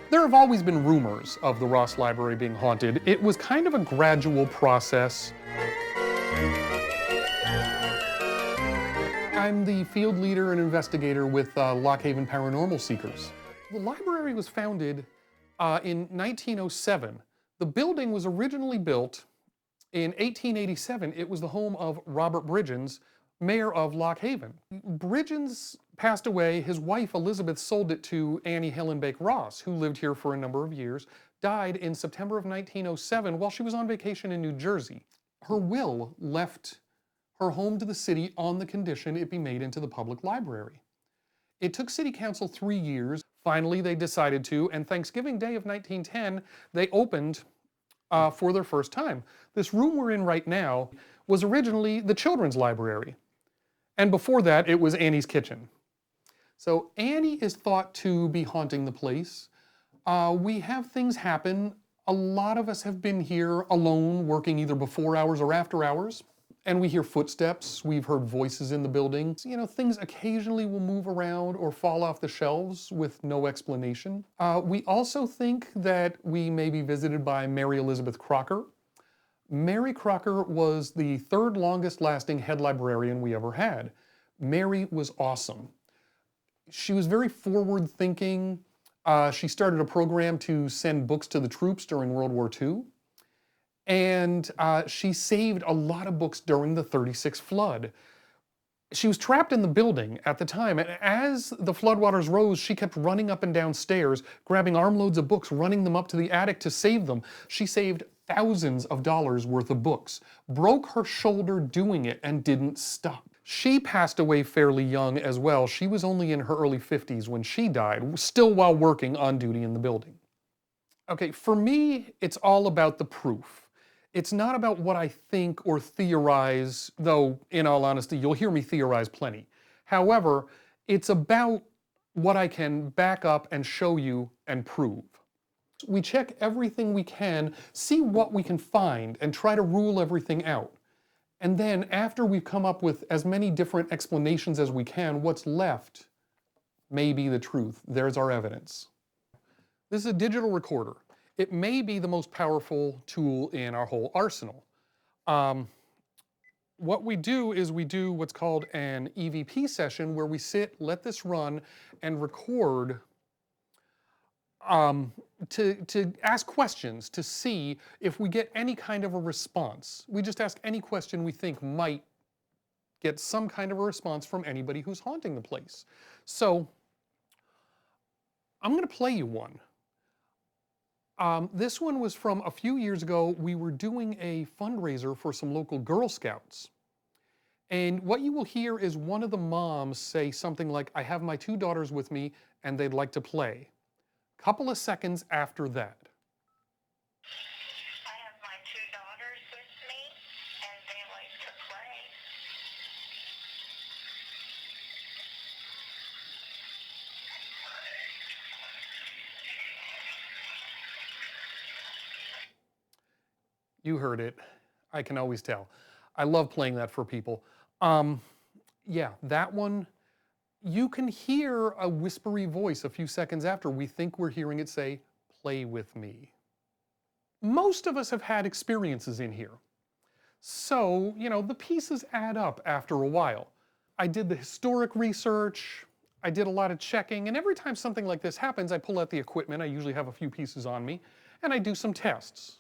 There have always been rumors of the Ross Library being haunted. It was kind of a gradual process. I'm the field leader and investigator with Lock Haven Paranormal Seekers. The library was founded in 1907. The building was originally built in 1887. It was the home of Robert Bridgens, mayor of Lock Haven. Bridgens passed away. His wife, Elizabeth, sold it to Annie Helenbake Ross, who lived here for a number of years, died in September of 1907 while she was on vacation in New Jersey. Her will left her home to the city on the condition it be made into the public library. It took City Council 3 years. Finally, they decided to, and Thanksgiving Day of 1910, they opened for their first time. This room we're in right now was originally the children's library. And before that, it was Annie's kitchen. So Annie is thought to be haunting the place. We have things happen. A lot of us have been here alone, working either before hours or after hours. And we hear footsteps. We've heard voices in the building. You know, things occasionally will move around or fall off the shelves with no explanation. We also think that we may be visited by Mary Elizabeth Crocker. Mary Crocker was the third longest lasting head librarian we ever had. Mary was awesome. She was very forward thinking. She started a program to send books to the troops during World War II. And she saved a lot of books during the '36 flood. She was trapped in the building at the time, and as the floodwaters rose, she kept running up and down stairs, grabbing armloads of books, running them up to the attic to save them. She saved thousands of dollars worth of books, broke her shoulder doing it, and didn't stop. She passed away fairly young as well. She was only in her early 50s when she died, still while working on duty in the building. Okay, for me, it's all about the proof. It's not about what I think or theorize, though, in all honesty, you'll hear me theorize plenty. However, it's about what I can back up and show you and prove. We check everything we can, see what we can find, and try to rule everything out. And then, after we've come up with as many different explanations as we can, what's left may be the truth. There's our evidence. This is a digital recorder. It may be the most powerful tool in our whole arsenal. What we do is we do what's called an EVP session where we sit, let this run, and record to ask questions to see if we get any kind of a response. We just ask any question we think might get some kind of a response from anybody who's haunting the place. So I'm going to play you one. This one was from a few years ago. We were doing a fundraiser for some local Girl Scouts. And what you will hear is one of the moms say something like, "I have my 2 daughters with me and they'd like to play." Couple of seconds after that. I have my 2 daughters with me and they like to play. You heard it. I can always tell. I love playing that for people. Yeah, that one, you can hear a whispery voice a few seconds after. We think we're hearing it say, "Play with me." Most of us have had experiences in here. So, you know, the pieces add up after a while. I did the historic research, I did a lot of checking, and every time something like this happens, I pull out the equipment. I usually have a few pieces on me, and I do some tests.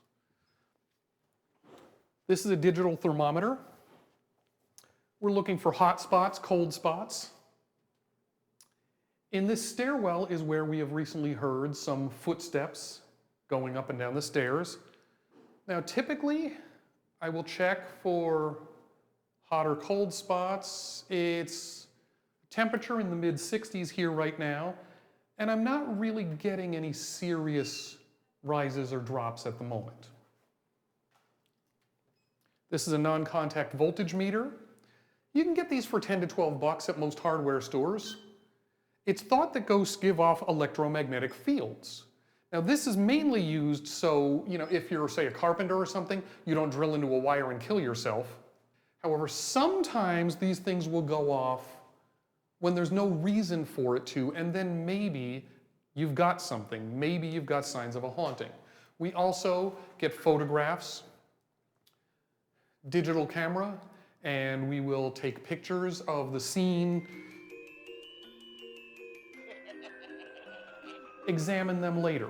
This is a digital thermometer. We're looking for hot spots, cold spots. In this stairwell is where we have recently heard some footsteps going up and down the stairs. Now, typically, I will check for hot or cold spots. It's temperature in the mid-60s here right now, and I'm not really getting any serious rises or drops at the moment. This is a non-contact voltage meter. You can get these for 10 to 12 bucks at most hardware stores. It's thought that ghosts give off electromagnetic fields. Now, this is mainly used so, you know, if you're, say, a carpenter or something, you don't drill into a wire and kill yourself. However, sometimes these things will go off when there's no reason for it to, and then maybe you've got something. Maybe you've got signs of a haunting. We also get photographs, digital camera, and we will take pictures of the scene, examine them later.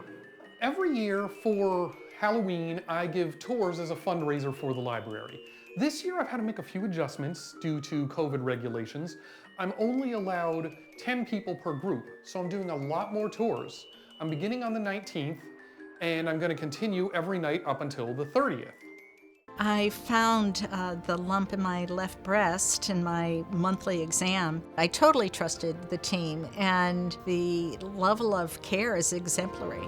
Every year for Halloween, I give tours as a fundraiser for the library. This year I've had to make a few adjustments due to COVID regulations. I'm only allowed 10 people per group, so I'm doing a lot more tours. I'm beginning on the 19th, and I'm going to continue every night up until the 30th. I found the lump in my left breast in my monthly exam. I totally trusted the team, and the level of care is exemplary.